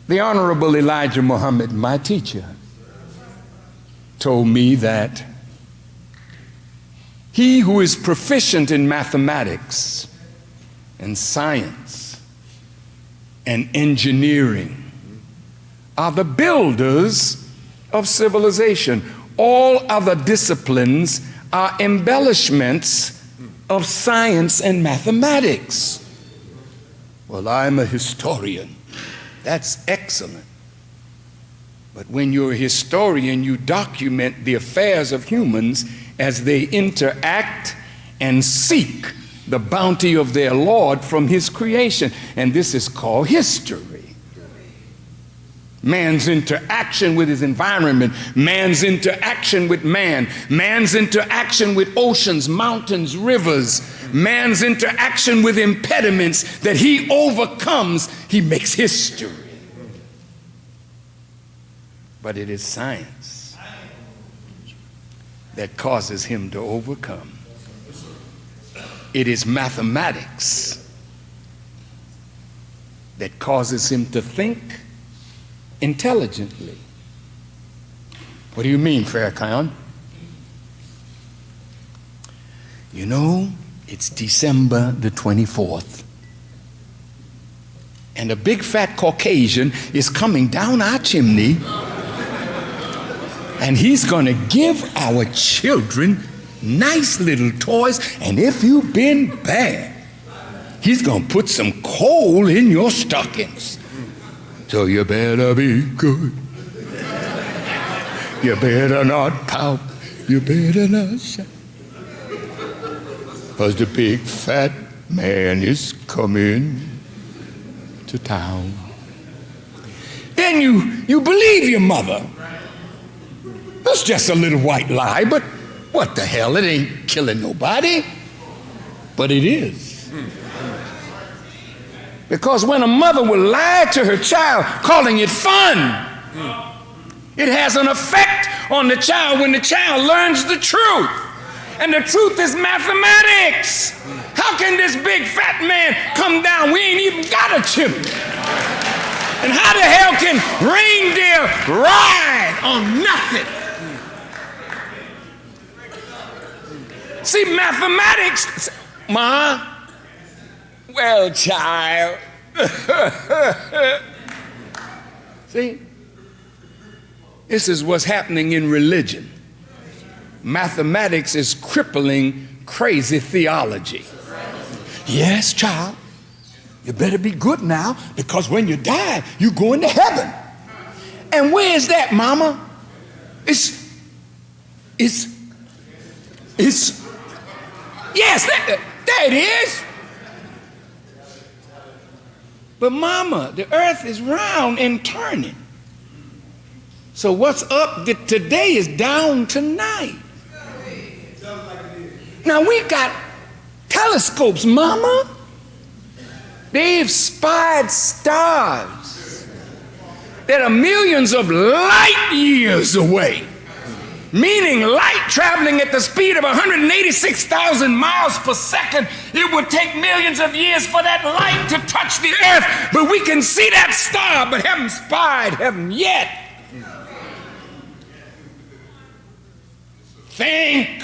The Honorable Elijah Muhammad, my teacher, told me that he who is proficient in mathematics and science and engineering are the builders of civilization. All other disciplines are embellishments of science and mathematics. Well, I'm a historian. That's excellent. But when you're a historian, you document the affairs of humans as they interact and seek the bounty of their Lord from his creation. And this is called history. Man's interaction with his environment, man's interaction with man, man's interaction with oceans, mountains, rivers, man's interaction with impediments that he overcomes, he makes history. But it is science that causes him to overcome. It is mathematics that causes him to think intelligently. What do you mean, Farrakhan? You know, it's December the 24th, and a big fat Caucasian is coming down our chimney, and he's going to give our children nice little toys, and if you've been bad, he's going to put some coal in your stockings. So you better be good. You better not pout. You better not shout. Because the big fat man is coming to town. Then you believe your mother. That's just a little white lie, but what the hell? It ain't killing nobody. But it is. Because when a mother will lie to her child, calling it fun, it has an effect on the child when the child learns the truth. And the truth is mathematics. How can this big fat man come down? We ain't even got a chimney. And how the hell can reindeer ride on nothing? See, mathematics, Ma, well, child. See, this is what's happening in religion. Mathematics is crippling crazy theology. Yes, child, you better be good now, because when you die, you go into heaven. And where is that, Mama? It's yes, there it is. But Mama, the earth is round and turning. So what's up today is down tonight. Now we got telescopes, Mama. They've spied stars that are millions of light years away. Meaning light traveling at the speed of 186,000 miles per second. It would take millions of years for that light to touch the earth. But we can see that star, but haven't spied heaven yet. Think.